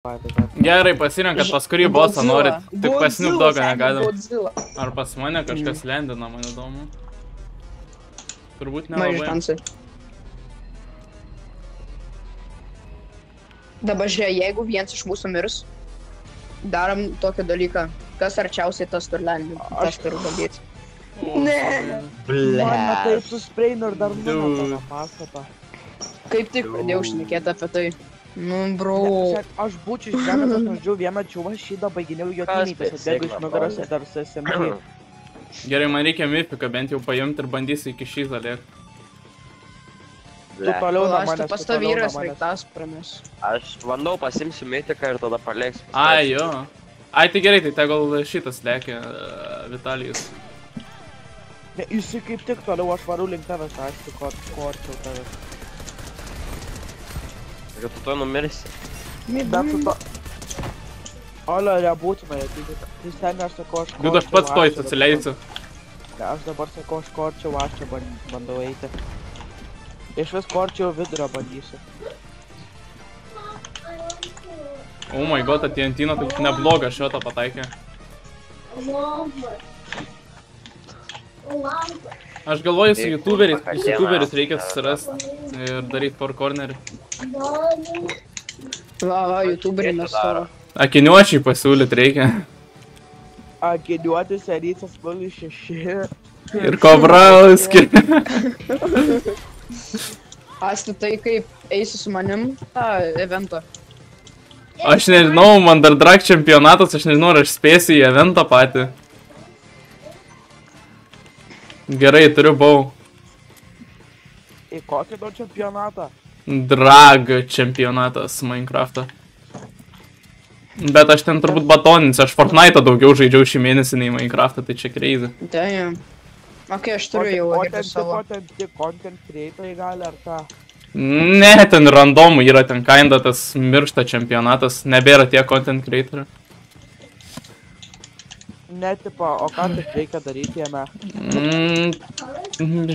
Gerai, pasirenkat pas kurį bosą norit. Tik pas Snoop Doggą negalim. Ar pas mane kažkas lendina, man įdomu. Turbūt nelabai. Dabar žiūrėjau, jeigu vienas iš mūsų mirs, darom tokį dalyką. Kas arčiausiai tas tur lendina. Aš turiu bandyti. Ne! Man matai, tu spreinu ir dar numeta tą pastatą. Kaip tik pradėjau šnekėti apie tai. Nu, bro. Aš būčiau išgyvenęs, aš mažiau vieną čiūvą šydą baiginėjau jotinį, pasibėgu iš nugaros ir dar su SMG. Gerai, man reikia mifiką bent jau paimti ir bandysiu iki šyzą lėkti. Tu toliau nuo manęs, tu pas to vyras reiktas pramis. Aš bandau pasimsiu mitiką ir tada palėksiu. Ai, jo. Ai, tai gerai, tai tegul šitas lėkia, Vitalijus. Ne, jisai kaip tik toliau, aš varu link tavęs, aišku, ko arčiau tavęs. Ir tu to numirsi. Bet tu to... Olio, nebūtinai, tai seniai aš sakau, aš ko Liud, aš pats toj atsileisiu. Ne, aš dabar sakau, aš ko arčiau, aš čia bandau eiti. Iš vis ko arčiau vidurio bandysiu. Oh my god, atėjantina taip neblogą šiotą pataikė. Aš galvoju, su youtuberiais reikia susirasti ir daryti for cornerį. Va, youtuberiai nesudaro. Akiniuočiai pasiūlyt reikia. Akiniuotis Erycas 06. Ir Kobrauski. Asti, tai kaip eisi su manim tą eventą? Aš nežinau, man dar drag čempionatas, aš nežinau, ar aš spėsiu į eventą patį. Gerai, turiu bau. Į kokį dar čempionatą? Drag čempionatas Minecraft'o. Bet aš ten turbūt batoninsiu, aš Fortnite'ą daugiau žaidžiau šį mėnesį nei Minecraft'ą, tai čia crazy. Damn. Ok, aš turiu jau agėti savo. O ten tik content creatoriai gali ar ką? Ne, ten randomų yra, ten kinda tas miršta čempionatas, nebėra tie content creatorių. Ne, tipo, o ką taip reikia daryti jame?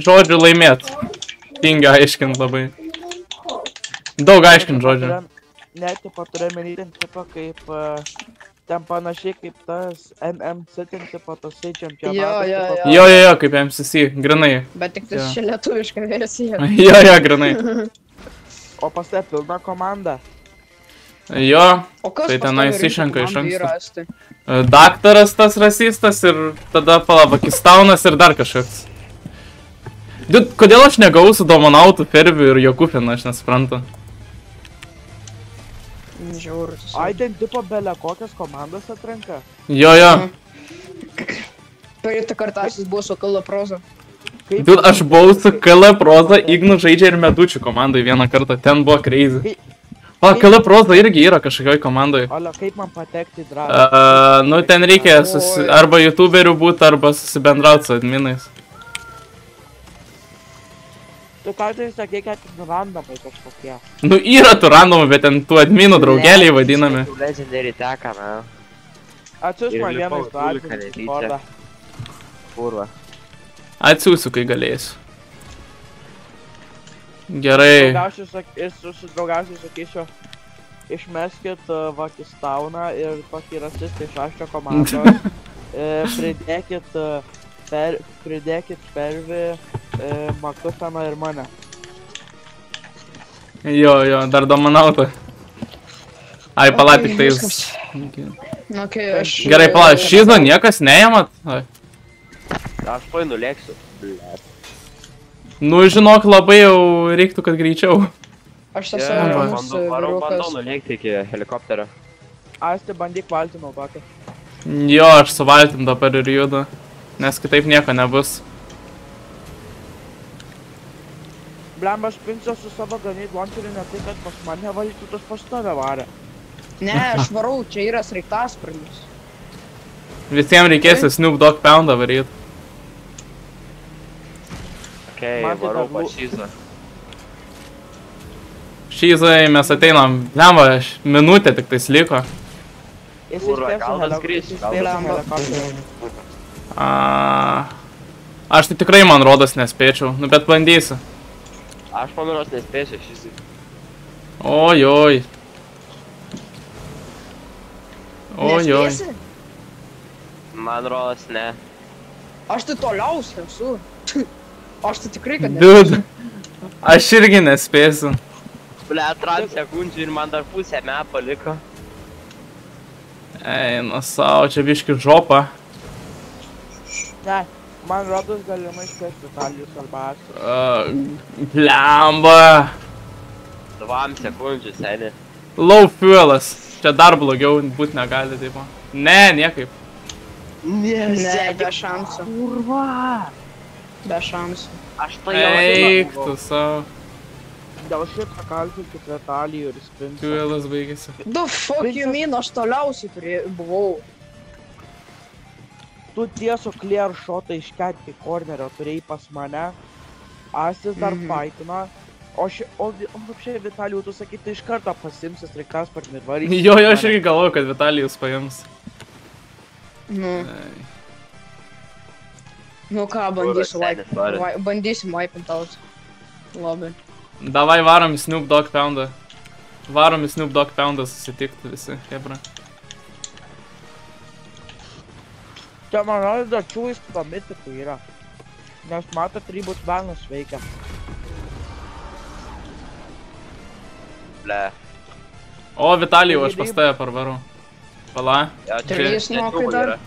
Žodžiu laimėt. Tinga aiškint labai. Daug aiškint žodžiu. Ne, tipo, turiu menį ten tipo kaip... Ten panašiai kaip tas MMC, ten tipo tasai čempionatas. Jo, kaip MCC, grinai. Bet tik tai šia lietuviška versija. Jo, grinai. O pas tai pilna komanda. Jo, tai tenais išrenka iš anksto. Daktaras tas rasistas ir tada Pakistaunas ir dar kažkoks. Dude, kodėl aš negavau su Domonautu, Ferbiu ir Jokufinu, aš nesuprantu. Žiaurus. Ai, ten tipo belė kokias komandas atrenka? Jo. Praeitą kartą jis buvo su KL Proza. Dude, aš buvau su KL Proza, Ignu žaidžia ir Medučių komandai vieną kartą, ten buvo crazy. O, KL Proza irgi yra kažkokioj komandai. Olio, kaip man patekti į dragą? Nu, ten reikia arba youtuberių būti, arba susibendrauti su adminais. Tu kartais sakė, kad randomai kažkokie. Nu, yra tų randomų, bet ten tų adminų draugeliai vadinami. Legendary teka, na. Atsiūs man vieną iš tų adminų kordą. Kurva. Atsiūsiu, kai galėsiu. Gerai. Sudraugausiu sakysiu, išmeskit Pakistauną ir tokį rasistą iš aštrio komandos. Pridėkit Fervi, Makutaną ir mane. Jo, dar Domonautą. Ai, pala, tik tais. Gerai, pala, šyzo niekas neėmat? Aš painu lėksiu. Nu, žinok, labai jau reiktų, kad greičiau. Aš tas ramus Bandau vyrukas. nulėkti iki helikopterio. Asti, bandyk valtį naudoti. Jo, aš su valtim dabar ir judu. Nes kitaip nieko nebus. Blemba, aš pinsiu su savo granit launcheriu ne tai, kad pas mane valytų, tas pas tave varė. Ne, aš varau, čia yra sraigtasparnis. Visiems reikės Snoop Dogg poundą varyt. Okei, varau pas šyzą. Šyzai mes ateinam. Lemba, minutė tik tais liko. Kurva, gal tas grįžt, gal tas helikopteriu. Aš tai tikrai, man rodos, nespėčiau. Nu, bet bandysiu. Aš manau, nespėsiu šyzai. Ojoj. Ojoj. Nespėsi? Man rodos, ne. Aš tai toliausiai esu. Aš tai tikrai, kad Dude. Aš irgi nespėsiu. Ble, 3 sekundžių ir man dar pusę mepo liko. Eina savo, čia biški žopa. Ne, man rodos galimai spės Vitalijus arba Astras. Blemba. 2 sekundžių, seni. Low fuelas. Čia dar blogiau būt negali, taip. Ne, niekaip. Ne, be šansų. Kurva! Be šansų. Aš tai jau Eik tu savo. Dėl šito kaltinkit Vitalijų ir Sprintsą. Fuelas baigėsi. The fuck you mean, aš toliausiai buvau. Tu tiesų clear shotą iš ketki cornerio turėjai pas mane. Astis dar fightino. O šiaip Vitalijų, tu sakai, tai iš karto pasimsis Rikaspartį ir varys. Jo, aš irgi galvoju, kad Vitalijus paims. Nu ką, bandysim wipe'int out. Labai. Davai varom į Snoop Dogg Poundą. Varom į Snoop Dogg Poundą susitikti visi, hebra. Čia man rodos dar čiūjus pamitikų yra. Nes matot, rybus velnas veikia. Ble. O, Vitalijau, aš pas tave parvarau. Pala. Jo, čia 3 nokai dar.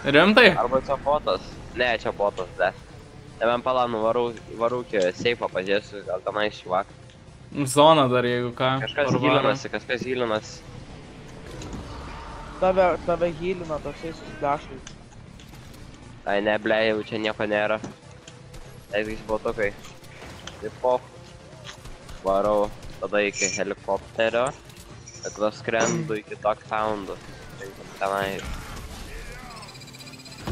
Rimtai? Arba čia fotos. Ne, čia fotos, ble. Nebent palanu, varau iki seifą pažiūrėsiu, gal tenai švak. Zona dar, jeigu ką. Kažkas hylinasi. Tave hylina toksai susidešai. Ai ne, ble, jau čia nieko nėra. Eidais botukai. Taip pop. Varau tada iki helikopterio. Ir tada skrendu iki Dogg Poundų. Tenai.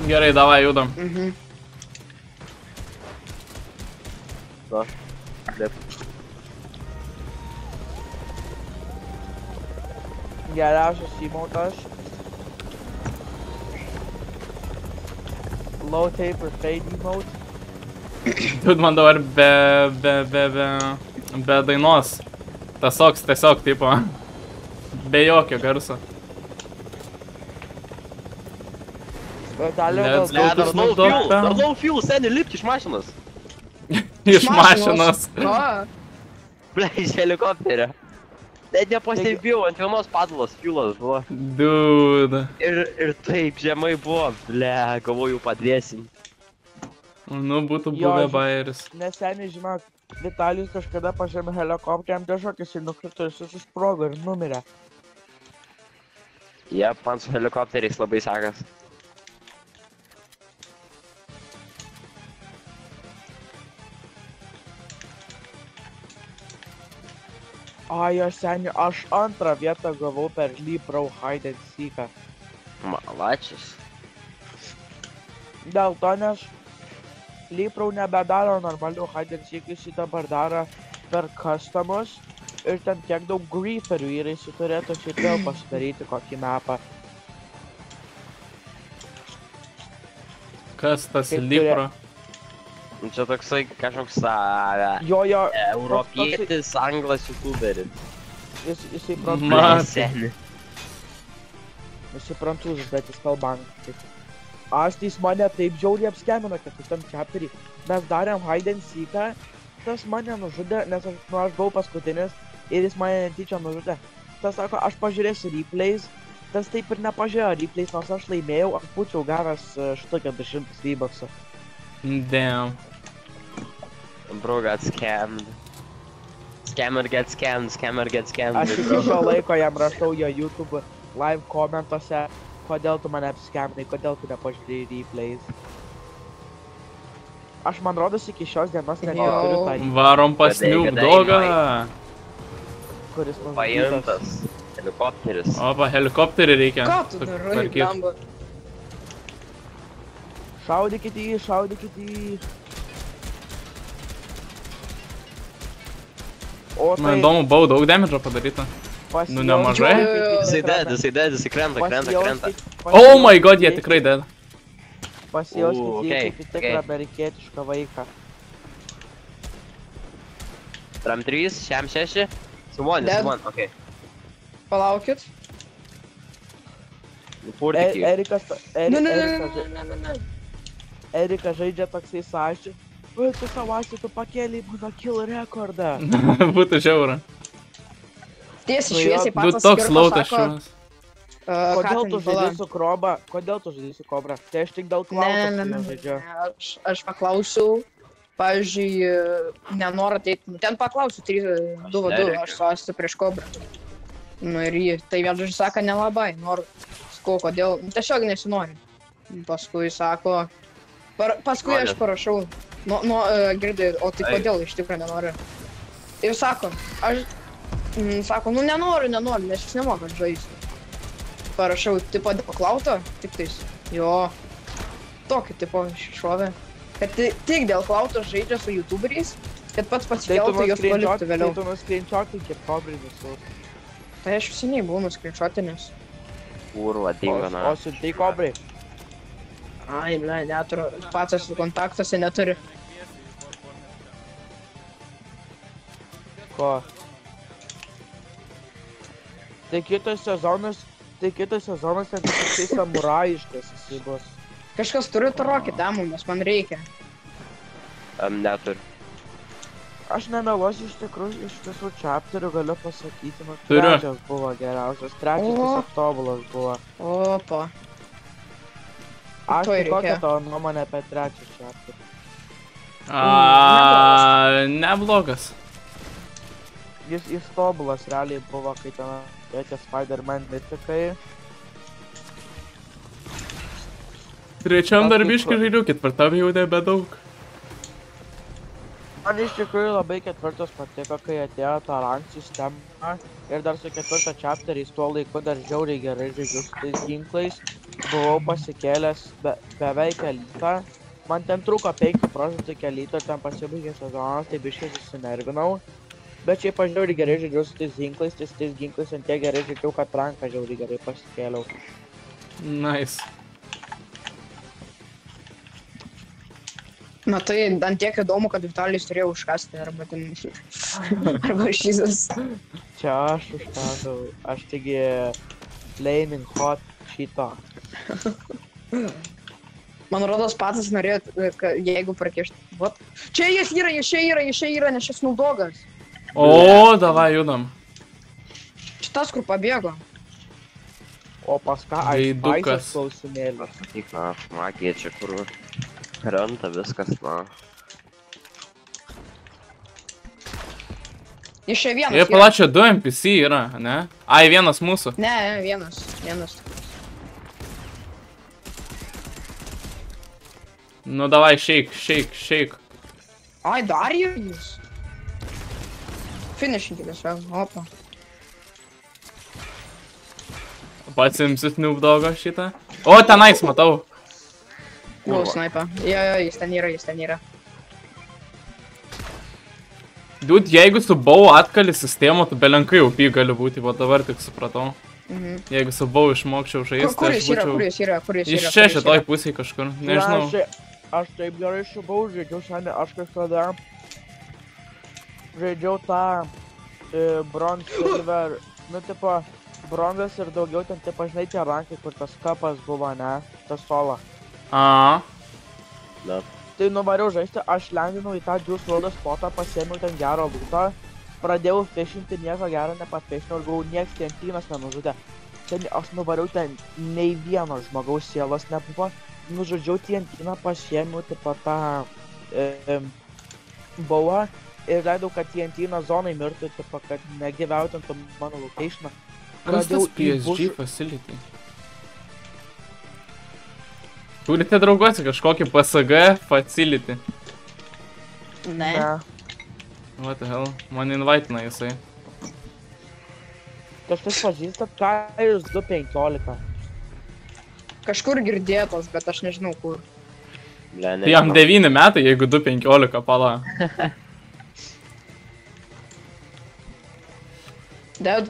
Gerai, davai, judam. Nu, lip. Geriausias įmautas. Low taper fade emote. Dude, man dabar be dainos. Tiesiog, tipo. Be jokio garso. Let's go to Snoop Dogg Dar Pound. low fuel, seni, lipti iš mašinos. Iš mašinos. Ble, iš helikopterio. Net nepastebėjau, ant vienos padalos fuelas buvo. Dude. Ir taip žemai buvo, ble, galvoju padrėsim. Nu, būtų buvę bairis. Neseniai, žinok, Vitalijus kažkada pažėmė helikopteriam dėžokis ir nukrito ir susisprogo ir numirė. Jie, man su helikopteriais labai sekas. Ai, aš seniai, aš antrą vietą gavau per Leapro Hide and Seeką. Malačius. Dėl to, nes Leapro nebedaro normalių Hide and Seekų, jis dabar daro per customus. Ir ten tiek daug grieferių yra, jis turėtų šiaip vėl pasidaryti kokį mapą. Kas tas Leapro? Čia toksai kažkoks Jo, europietis, anglas, youtuberis. Jisai Matė. Jisai prancūzas, bet jis kalba angliškai. Astis mane taip žiauriai apskemino, kad tam chapterį. Mes darėm Hide and Seeką, tas mane nužudė, nes aš buvau paskutinis ir jis mane netyčia nužudė. Tas sako, aš pažiūrėsiu replays, tas taip ir nepažiūrėjo replays, nors aš laimėjau, aš būčiau gavęs šitokią 200 V-bucksų. Damn. Bro got scammed. Scammer get scammed. Aš iki šio laiko jam rašau jo YouTube live komentuose, kodėl tu mane apskemnai, kodėl tu nepažiūrėjai replays. Aš man rodos iki šios dienos neturiu tą replay. Varom pas Snoop Doggą. Kuris nužudytas. Paimtas. Helikopteris. Opa, helikopterį reikia. Ką tu darai, blemba? Šaudykit jį. O Man įdomu, buvo daug damage'o padaryta. Nu, nemažai. Jisai krenta. Oh my god, jie tikrai dead. Pasijauskit jį kaip tikrą amerikietišką vaiką. Tram 3, šiam 6. Sumonė, okei. Palaukit. Purtikį. Erikas žaidžia toksai sąščiu. Oi, tu savasi, tu pakėlė mano kill rekordą. Būtų žiaura. Tiesiai šviesiai Du patas toks Skirpas lautas sako, šiuos. Kodėl tu žaidži su Kroba? Kodėl tu žaidži su Kobra? Tai aš tik dėl klausimų žaidžiu. Aš paklausiau, pavyzdžiui, nenoriu ateiti, ten paklausiu 2v2, aš su Astu prieš Kobrą. Nu ir jį, tai vėl sako nelabai, noriu, sakau, kodėl, tiesiog nesinori. Paskui sako, paskui aš parašau, girdai, o tai kodėl iš tikrųjų nenoriu. Ir sako, sako, nu nenoriu, nes jis nemoka žaisti. Parašau, tipo, dėl klauto, tik tais, jo, tokį tipo šovė. Kad tik dėl klauto žaidžia su youtuberiais, kad pats pasikeltų jos paliktų vėliau. Tai tu nuskrinčiotai kaip Kobrai visus. Tai aš seniai buvau nuskrinčiotinės. Kurva, dingana. O siuntai Kobrai? Ai, ble, neturiu, pats kontaktuose neturi. Ko? Tai kitas sezonas ten tiktai samurajiškas jisai bus. Kažkas turi turokį damų, nes man reikia. Neturiu. Aš nemeluosiu iš tikrųjų, iš visų chapterių galiu pasakyti, nu Turiu. trečias buvo geriausias, trečias tiesiog tobulas buvo. Opa. Aš To ir tai kokia reikėjo. tavo nuomonė apie trečią chapterį? Neblogas. Jis tobulas realiai buvo, kai ten reikia Spider-Man mitikai. Trečiam dar biškį žaidžiu, ketvirtam jau nebedaug. Man iš tikrųjų labai ketvirtas patiko, kai atėjo ta rank sistema ir dar su ketvirto chapteriais tuo laiku dar žiauriai gerai žaidžiu su tais ginklais. Buvau pasikėlęs beveik elytą. Man ten trūko 5% elytą ir ten pasibaigė sezonas, tai biškai susinervinau. Bet šiaip aš žiauriai gerai žaidžiu su tais ginklais ant tiek gerai žaidžiau, kad ranką žiauriai gerai pasikėliau. Nice. Na tai ant tiek įdomu, kad Vitalijus turėjo užkasti arba ten arba šizas. Čia aš užkasau, aš taigi flaming hot šito. Man rodos patas norėjo, jeigu prakišti. Vat. Čia jis yra, nes šis nudogas. O, davai judam. Šitas, kur pabėgo. O pas ką Veidukas. Ice'as klausimėlis. Sakyk, na, magija čia kur krenta viskas, na. Iš čia vienas Jie yra. palačia 2 NPC yra, ne? Ai, vienas mūsų. Ne, vienas. Nu davai, shake. Ai, dar jis. Finishing tiesiog, opa. Pats imsit noob dogo šitą. O, tenais matau. Buvo snaipa. Jo, jis ten yra. Dude, jeigu su bow atkali sistemą, tu belenkai jau py gali būti, va dabar tik supratau. Jeigu su bow išmokčiau žaisti, Kur tai jis aš yra, būčiau... Iš čia šitoj pusėj kažkur, nežinau. Aš taip gerai šubau, žaidžiau šiandien, aš kažkada žaidžiau tą bronze silver, nu tipo bronzas ir daugiau ten tipo žinai tie rankai, kur tas kapas buvo, ne, tas sola. A. Na. Tai nuvariau žaisti, aš lendinau į tą Juice WRLD spotą, pasiėmiau ten gerą lootą, pradėjau fishinti, nieko gero nepafishinau ir gavau nieks TNT'nas nenužudė. Ten aš nuvariau ten nei vieno žmogaus sielos nebuvo, nužudžiau TNT'ną, pasiėmiau tipo tą bową ir leidau, kad TNT'na zonai mirtų, tipo, kad negyvautintų mano locationą. Kas tas PSG facility? Turite drauguose kažkokį PSG facility? Ne. What the hell? Man invaitina jisai. Kažkas pažįstat, ką jūs 2.15? Kažkur girdėtos, bet aš nežinau kur. Tai jam 9 metai, jeigu 2.15 pala. Dead.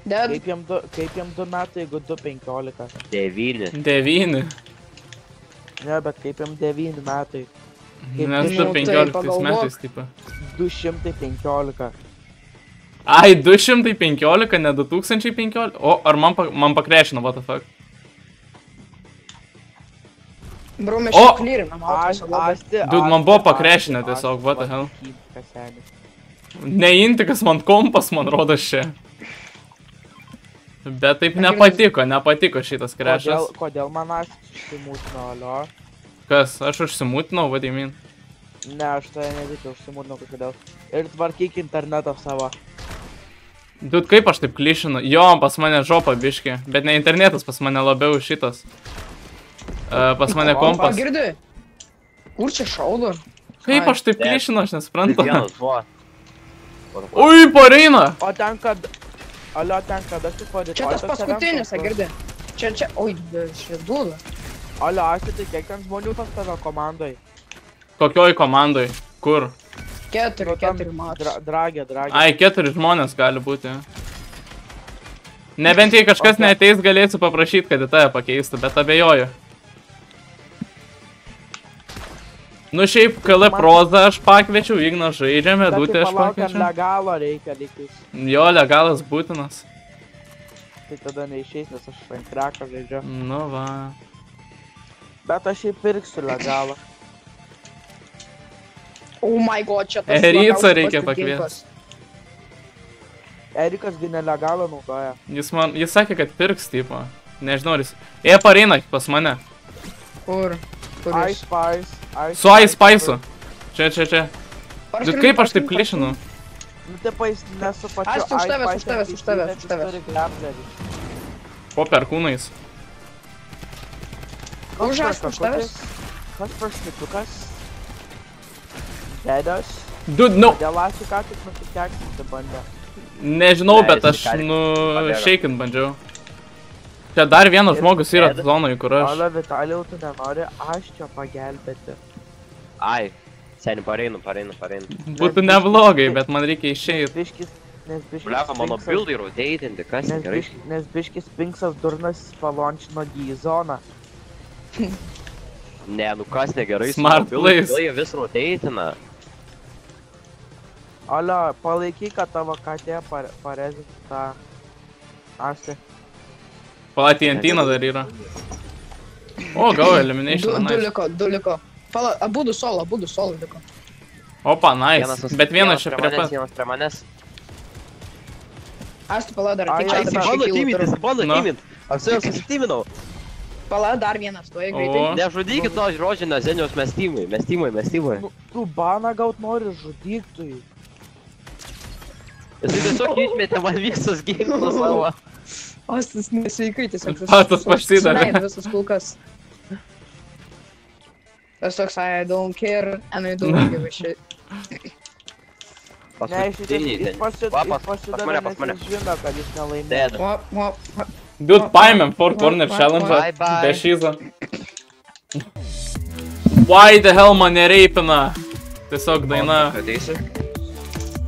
Kaip jam 2 metai, jeigu 2.15? 9. Ne, bet kaip jam 9 metai? Nes 2.15 metais, tipo. 215. Ai, 215, ne 2015? O, ar man pakrešino, what the fuck? Bro, mes čia klyrinam. Dude, man buvo pakrešinę tiesiog, what the hell. Ne intikas, man kompas, man rodas čia. Bet taip nepatiko šitas krešas. Kodėl man užsimūtino, alio? Kas, aš užsimūtinau, what do you mean? Ne, aš tai nevykiau, užsimūtinau kažkodėl. Ir tvarkyk internetą savo. Dude, kaip aš taip klišinu? Jo, pas mane žopa biški, bet ne internetas, pas mane labiau šitas. Pas mane kompas. Girdi? Kur čia šaudo? Kaip aš taip klišinu, aš nesuprantu. Ui, pareina! O ten kad... Alio, ten kad aš tik padėt. Čia tas paskutinis, girdi? Čia, oi, čia duoda. Alio, aš tai kiek ten žmonių pas tave komandoj? Kokioj komandoj? Kur? 4 matas. Dragė. Ai, 4 žmonės gali būti. Nebent jei kažkas neateis, galėsiu paprašyti, kad į tave pakeistų, bet abejoju. Nu šiaip, KL Prozą aš pakviečiau, Igną žaidžiame, Dutį aš pakviečiau. Legalo reikia lygtais. Jo, legalas būtinas. Tai tada neišeis, nes aš rankraką žaidžiu. Nu va. Bet aš jį pirksiu legalą. Oh my god, čia tas Erica reikia pakviesti. Erikas gi nelegalą naudoja. Jis sakė, kad pirks, tipo. Nežinau, jis... pareina pas mane. Kur? Ice Spice. Su Ice Spice'u. Čia. Du kaip aš taip klišinu? Nu taip jis nesu pačiu Ice Spice. Už tavęs. Po perkūnais. Už tavęs. Kas prašnitukas? Dedas? Dude, no. Dėl aš ką tik nusikeksinti bandė. Nežinau, bet aš, shaken bandžiau. Čia dar vienas žmogus yra zonoj, kur aš. Ala, Vitalijau, tu nenori aš čia pagelbėti. Ai, seni, pareinu. Būtų neblogai, bet man reikia išeiti. Blefa, mano buildai rotatinti, kas gerai? Nes biškis Pinksas durnas palončino į zoną. Ne, nu kas negerai, Smart place. Jie vis rotatina. Ala, palaikyk, kad tavo katė parezinti tą Asi. Pala, TNT-na dar yra. O, gal elimination, nice. Du liko. Pala, abudu solo liko. Opa, nice. Bet vienas čia prie pat. Vienas prie manęs. Aš tu pala dar Bando timint. Aš su juos susitiminau. Pala dar vienas, tu greitai. Nežudykit to rožinio Zeniaus, mes timai. Tu baną gaut nori, žudyk tu jį. Jisai tiesiog išmetė man visus ginklus savo. Ostas nesveikai tiesiog. Patas paštydavė. Visas kulkas. Tas toks, I don't care and I don't give a shit. Ne, jis pasidavė, nes jis žino, kad jis nelaimėjo. Dude, paėmėm 4 corner challenge be šyzo. Why the hell mane reipina? Tiesiog daina.